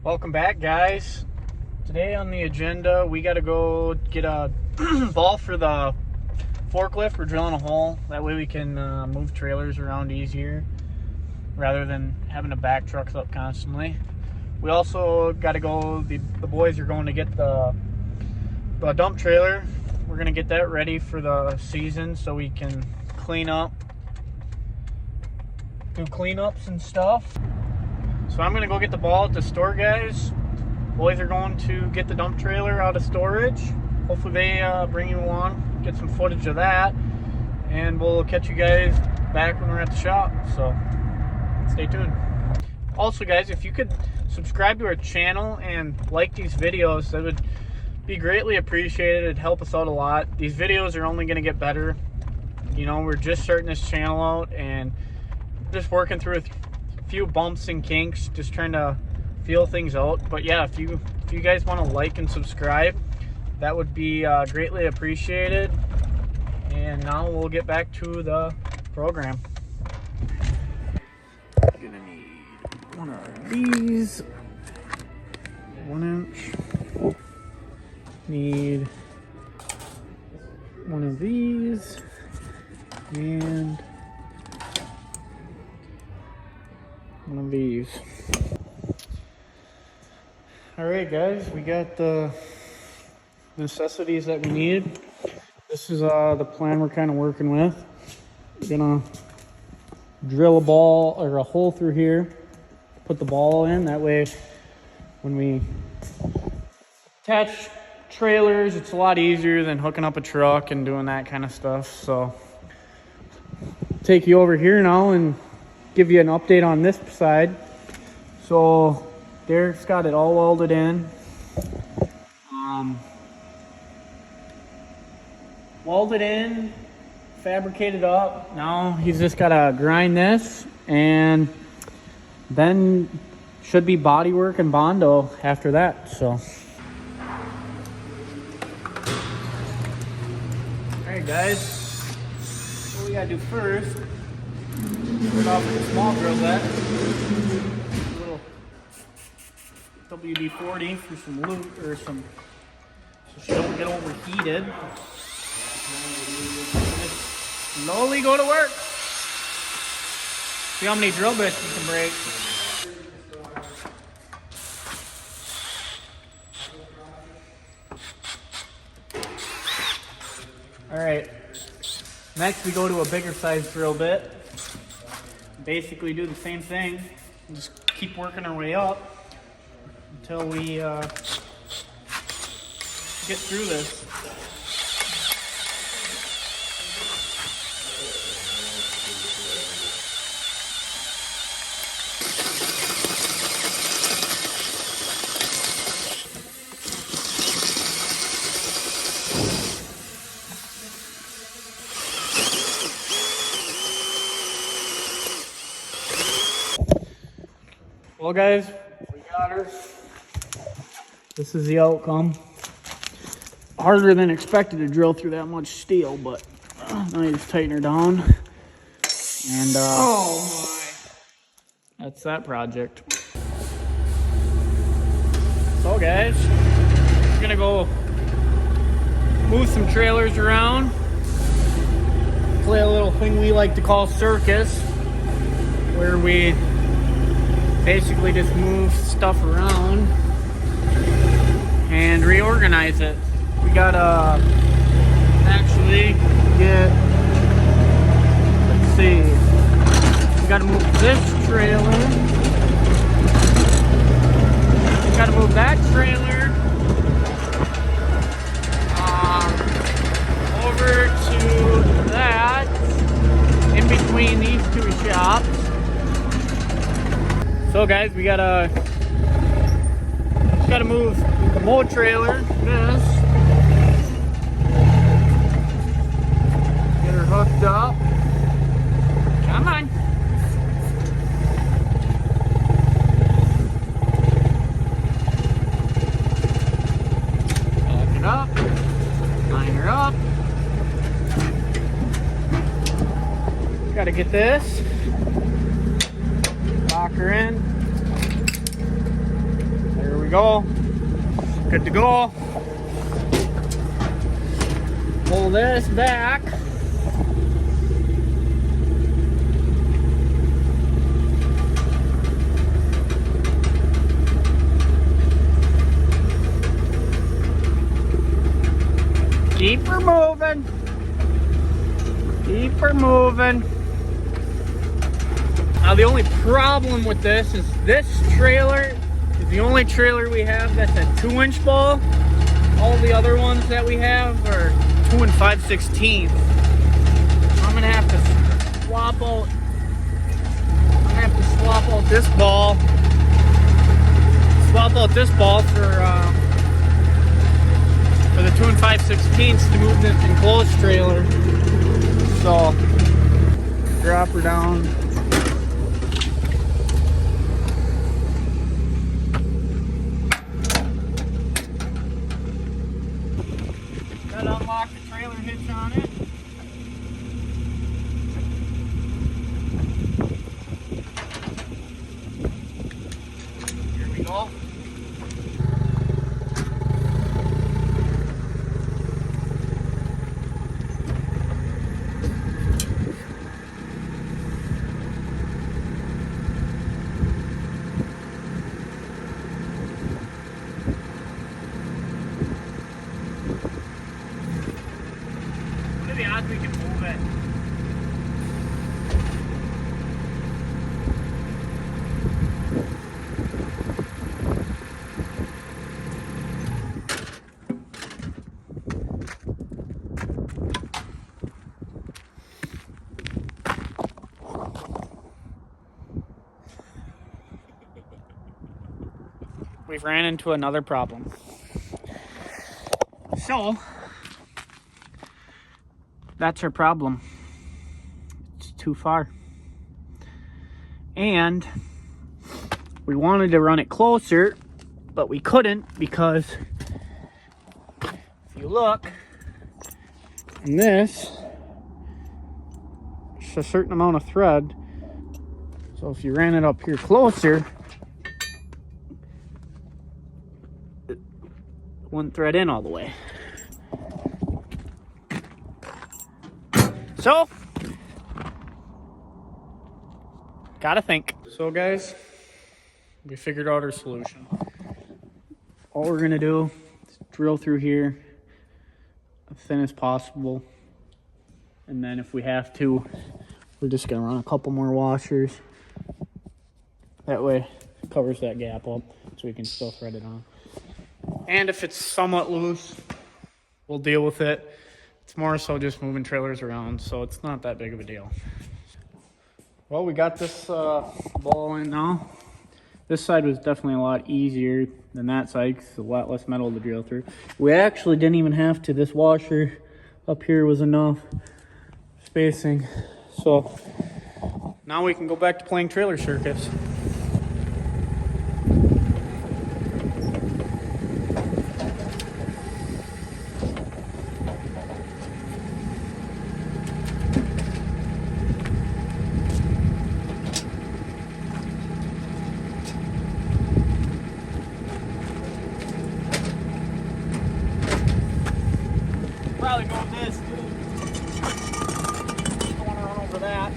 Welcome back, guys. Today on the agenda, we got to go get a ball for the forklift. We're drilling a hole. That way we can move trailers around easier rather than having to back trucks up constantly. We also got to go, the boys are going to get the dump trailer. We're going to get that ready for the season so we can clean up, do cleanups and stuff. So I'm gonna go get the ball at the store, guys. Boys are going to get the dump trailer out of storage. Hopefully they bring you along, get some footage of that, and we'll catch you guys back when we're at the shop. So stay tuned. Also, guys, if you could subscribe to our channel and like these videos, that would be greatly appreciated. It'd help us out a lot. These videos are only gonna get better. You know, we're just starting this channel out and just working through a few bumps and kinks, just trying to feel things out. But yeah, if you guys want to like and subscribe, that would be greatly appreciated. And now we'll get back to the program. You're gonna need one of these, 1 inch. Need one of these and one of these. All right, guys, we got the necessities that we need. This is the plan we're kind of working with. We're gonna drill a ball or a hole through here, put the ball in. That way, when we attach trailers, it's a lot easier than hooking up a truck and doing that kind of stuff. So, take you over here now and give you an update on this side. So Derek's got it all welded in. Welded in, fabricated up. Now he's just gotta grind this and then should be body work and Bondo after that. So alright, guys, what we gotta do first, start off with a small drill set. A little WD-40 for some lube or so she don't get overheated. Just slowly go to work. See how many drill bits you can break. Alright. Next we go to a bigger size drill bit. Basically do the same thing, just keep working our way up until we get through this. Well, guys, we got her. This is the outcome. Harder than expected to drill through that much steel, but now you just tighten her down. And oh my, that's that project. So, guys, we're gonna go move some trailers around. Play a little thing we like to call Circus, where we basically just move stuff around and reorganize it. We gotta actually get, let's see, we gotta move this trailer, we gotta move that trailer over to that, in between these two shops. So, guys, we gotta move the mow trailer, this, get her hooked up. Come on. Back it up, line her up. Gotta get this. Lock her in. go. Good to go. Pull this back. Keep her moving. Keep her moving. Now the only problem with this is this trailer is the only trailer we have that's a 2-inch ball. All the other ones that we have are 2 5/16. I'm gonna have to swap out. I'm gonna have to swap out this ball. Swap out this ball for the 2 5/16 to move this enclosed trailer. So drop her down. Gotta unlock the trailer hitch on it. Here we go. What are the odds we can move it? We've ran into another problem. So, that's our problem. It's too far. And we wanted to run it closer, but we couldn't because if you look, in this, it's a certain amount of thread. So if you ran it up here closer, it wouldn't thread in all the way. So, gotta think. So guys, we figured out our solution. All we're gonna do is drill through here as thin as possible. And then if we have to, we're just gonna run a couple more washers. That way it covers that gap up so we can still thread it on. And if it's somewhat loose, we'll deal with it. It's more so just moving trailers around, so it's not that big of a deal. Well, we got this ball in now. This side was definitely a lot easier than that side because there's a lot less metal to drill through. We actually didn't even have to. This washer up here was enough spacing. So now we can go back to playing trailer circus. Probably go with this. Don't want to run over that.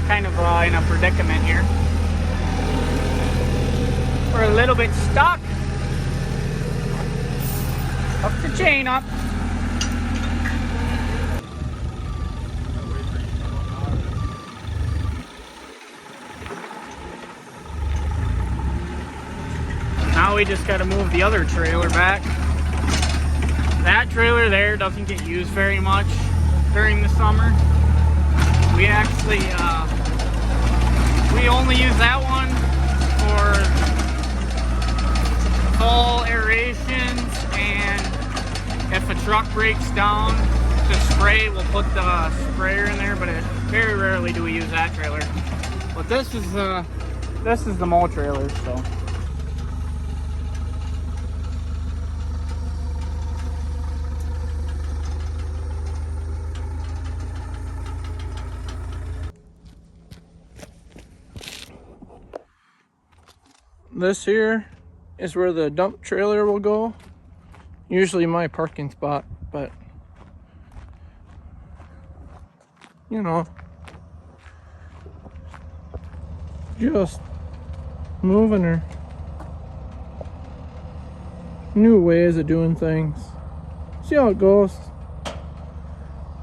kind of in a predicament here. We're a little bit stuck. Hook the chain up. Now we just got to move the other trailer back. That trailer there doesn't get used very much during the summer. We actually, we only use that one for fall aerations, and if a truck breaks down to spray, we'll put the sprayer in there, but very rarely do we use that trailer. But this is the mow trailer, so. This here is where the dump trailer will go. Usually my parking spot, but you know, just moving her. New ways of doing things. See how it goes.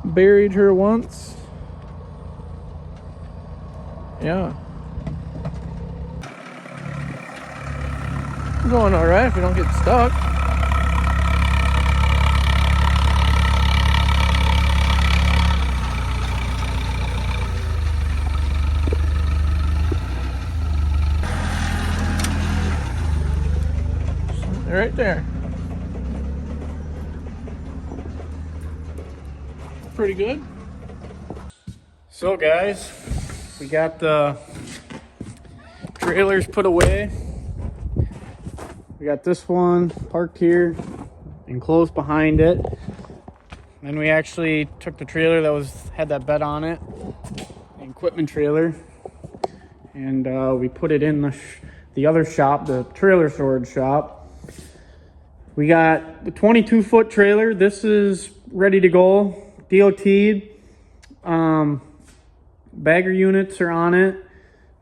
Buried her once. Yeah. Going all right if we don't get stuck. Right there. Pretty good. So guys, we got the trailers put away. We got this one parked here and closed behind it. Then we actually took the trailer that had that bed on it, the equipment trailer, and we put it in the other shop, the trailer storage shop. We got the 22-foot trailer. This is ready to go. DOT'd. Bagger units are on it.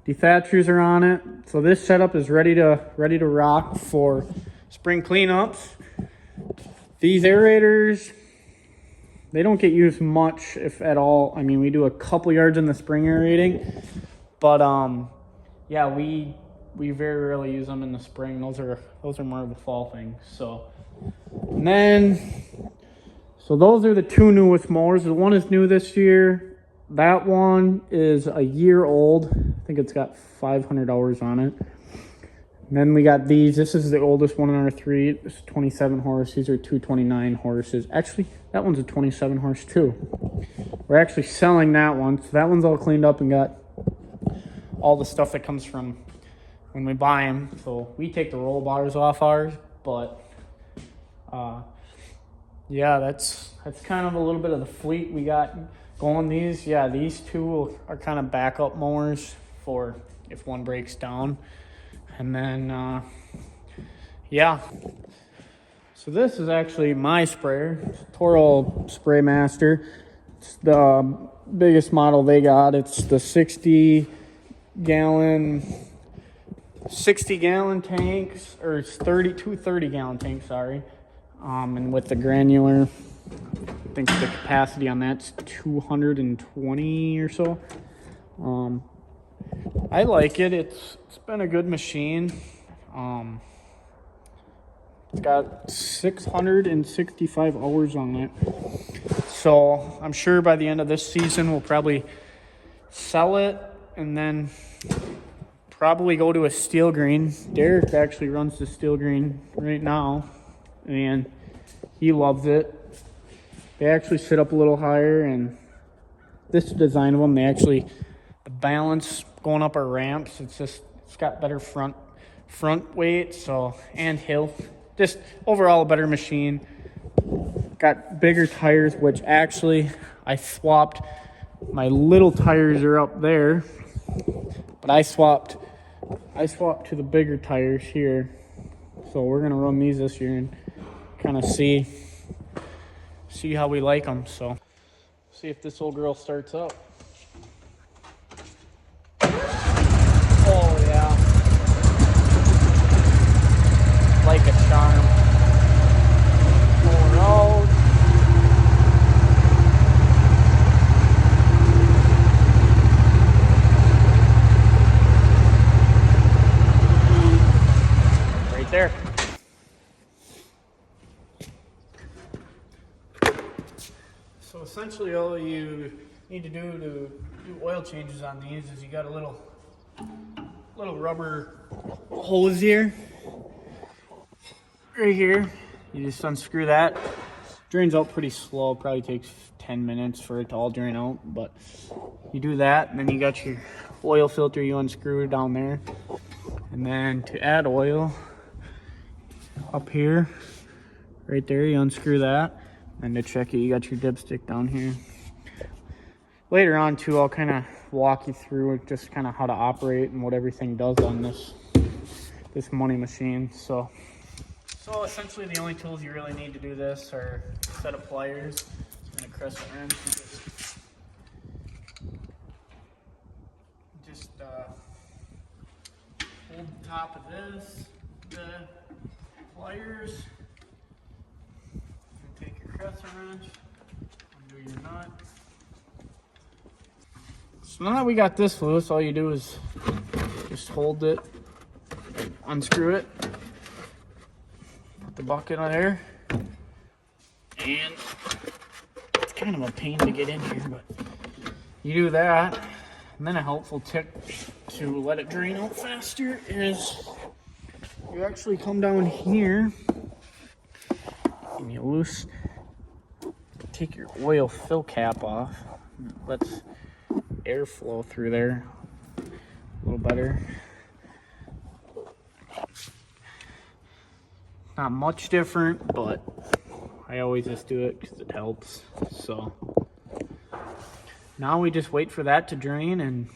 Dethatchers are on it. So this setup is ready to rock for spring cleanups. These aerators, they don't get used much, if at all. I mean, we do a couple yards in the spring aerating, but yeah, we very rarely use them in the spring. Those are more of a fall thing. So, and then, so those are the two newest mowers. The one is new this year. That one is a year old. I think it's got 500 hours on it. And then we got these. This is the oldest one in our three. It's 27 horse. These are 229 horses. Actually, that one's a 27 horse too. We're actually selling that one. So that one's all cleaned up and got all the stuff that comes from when we buy them. So we take the roll bars off ours, but yeah, that's kind of a little bit of the fleet we got going. These two are kind of backup mowers for if one breaks down. And then yeah, so this is actually my sprayer. It's a Toro Spray Master. It's the biggest model they got. It's the 60 gallon tanks, or it's 30 gallon tanks, sorry. And with the granular, I think the capacity on that's 220 or so. I like it. It's been a good machine. It's got 665 hours on it. So I'm sure by the end of this season, we'll probably sell it and then probably go to a steel green. Derek actually runs the steel green right now, and he loves it. They actually sit up a little higher, and this design of them, the balance going up our ramps, it's got better front weight, so, and hill. Just overall a better machine. Got bigger tires, which actually I swapped. My little tires are up there, but I swapped to the bigger tires here. So we're gonna run these this year and kind of see how we like them. So see if this old girl starts up. essentially all you need to do oil changes on these is you got a little rubber hose here, right here. You just unscrew that. Drains out pretty slow, probably takes 10 minutes for it to all drain out, but you do that, and then you got your oil filter you unscrew down there. And then to add oil, up here, right there, you unscrew that. And to check it, you got your dipstick down here. Later on too, I'll kind of walk you through just kind of how to operate and what everything does on this money machine. So essentially the only tools you really need to do this are a set of pliers and a crescent wrench. Just hold the top of this, the pliers, and take your crescent wrench, undo your nut. So now that we got this loose, all you do is just hold it, unscrew it, put the bucket on there, and it's kind of a pain to get in here, but you do that. And then a helpful tip to let it drain out faster is you actually come down here and you take your oil fill cap off. It lets air flow through there a little better. Not much different, but I always just do it because it helps. So now we just wait for that to drain and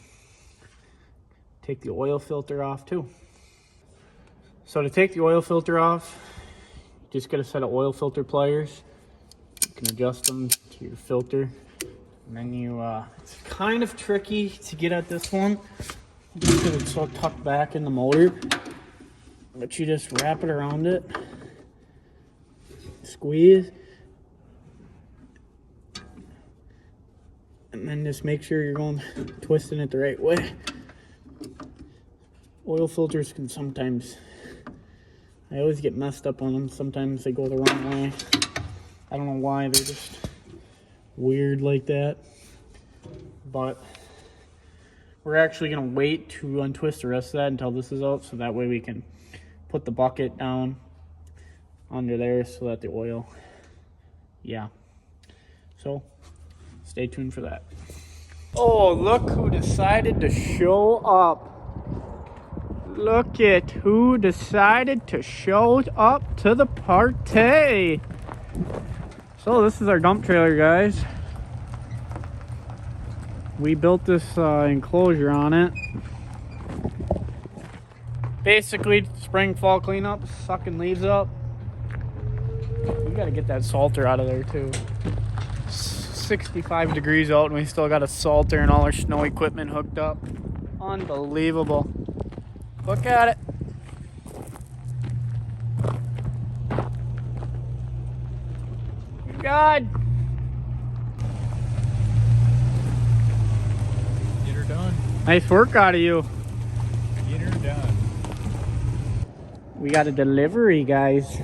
take the oil filter off too. So to take the oil filter off, you just get a set of oil filter pliers. You can adjust them to your filter. And then it's kind of tricky to get at this one just because it's so tucked back in the motor. But you just wrap it around it, squeeze, and then just make sure you're twisting it the right way. Oil filters can sometimes, I always get messed up on them. Sometimes they go the wrong way. I don't know why, they're just weird like that. But we're actually gonna wait to untwist the rest of that until this is out, so that way we can put the bucket down under there so that the oil, so stay tuned for that. Oh, look who decided to show up. Look at who decided to show up to the party. So this is our dump trailer, guys. We built this enclosure on it. Basically, spring, fall cleanup, sucking leaves up. We gotta get that salter out of there too. 65 degrees out and we still got a salter and all our snow equipment hooked up. Unbelievable. Look at it. God. Get her done. Nice work out of you. Get her done. We got a delivery, guys.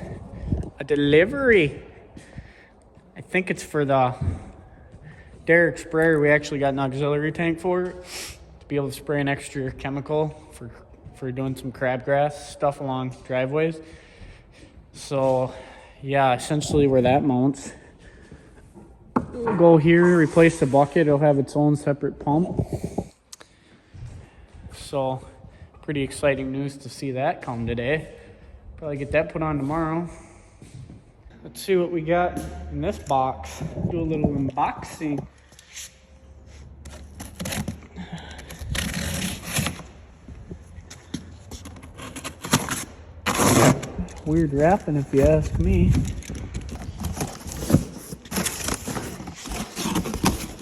A delivery. I think it's for the Derrick sprayer. We actually got an auxiliary tank for it to be able to spray an extra chemical for doing some crabgrass stuff along driveways. So yeah, essentially where that mounts, we'll go here, replace the bucket. It'll have its own separate pump. So pretty exciting news to see that come today. Probably get that put on tomorrow. Let's see what we got in this box. Do a little unboxing. Weird wrapping if you ask me.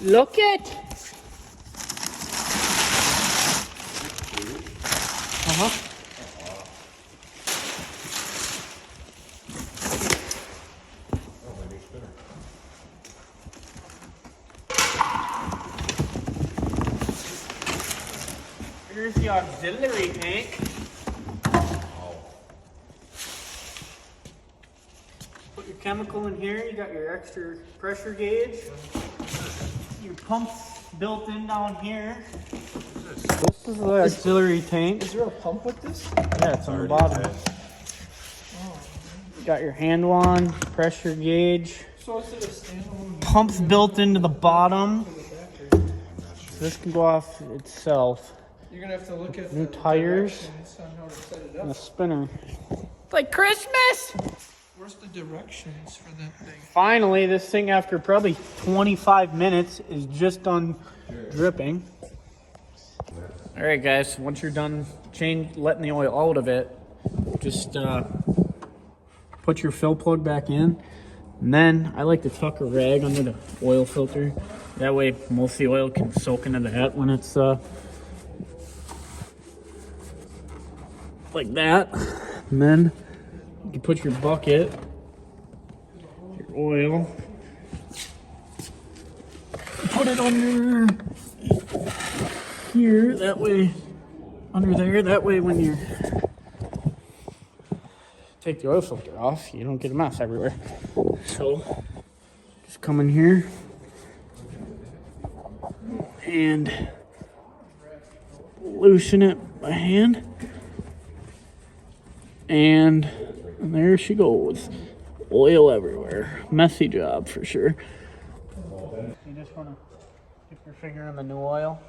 Look it! Here's the auxiliary tank. Put your chemical in here. You got your extra pressure gauge. your pumps built in down here. This is the auxiliary tank. Is there a pump with this? Yeah, it's on the bottom. Got your handle on, pressure gauge. So is it a standalone? Pumps built into the bottom. So this can go off itself. You're gonna have to look at New the tires directions on how to set it and a up. spinner. Like Christmas! Where's the directions for that thing? Finally, this thing after probably 25 minutes is just done dripping. All right, guys, once you're done letting the oil out of it, just put your fill plug back in. And then I like to tuck a rag under the oil filter. That way most of the oil can soak into that when it's like that. And then you can put your bucket, your oil, put it under here, that way, under there, that way when you take the oil filter off, you don't get a mess everywhere. So, just come in here and loosen it by hand. And there she goes. Oil everywhere. Messy job for sure. You just want to dip your finger in the new oil.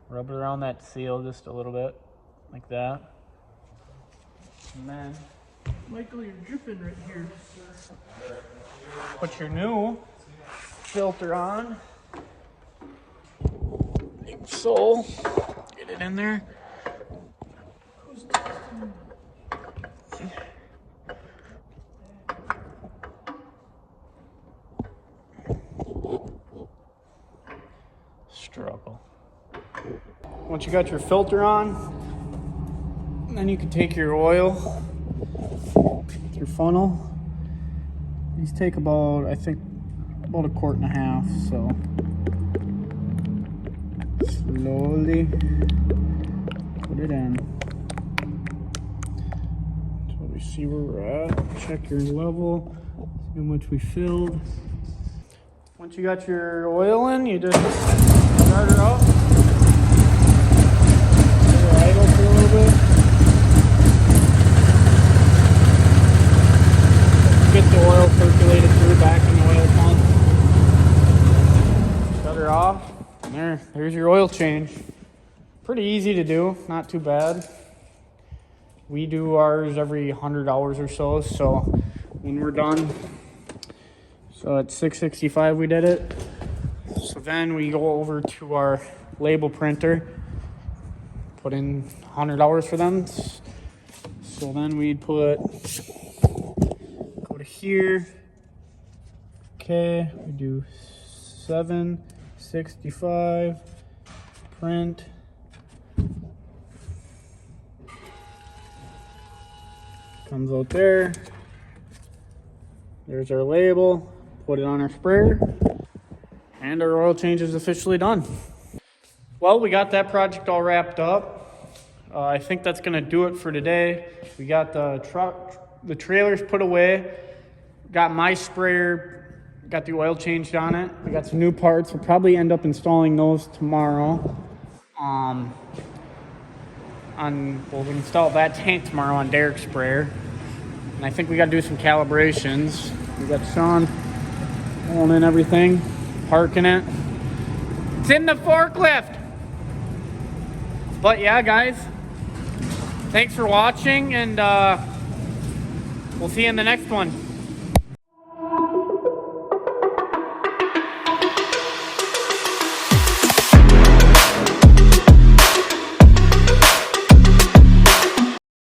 Rub it around that seal just a little bit. Like that. And then Michael, you're dripping right here. put your new filter on. Like so. Get it in there. Struggle. Once you got your filter on, then you can take your oil with your funnel. These take about, I think, about 1.5 quarts, so slowly put it in. So we see where we're at. Check your level, see how much we filled. Once you got your oil in, you just start her up. Let her idle for a little bit. Get the oil circulated through back in the oil pump. Shut her off. And there's your oil change. Pretty easy to do, not too bad. We do ours every 100 hours or so, so when we're done, so at 665 we did it. So then we go over to our label printer, put in 100 hours for them. So then we'd go to here. Okay, we do 765, print. Comes out there. There's our label. Put it on our sprayer, and our oil change is officially done. Well, we got that project all wrapped up. I think that's gonna do it for today. We got the trailers put away, got my sprayer, got the oil changed on it. We got some new parts. We'll probably end up installing those tomorrow. We'll install that tank tomorrow on Derek's sprayer. And I think we got to do some calibrations. We got Sean pulling in everything, parking it. It's in the forklift. But yeah, guys, thanks for watching, and we'll see you in the next one.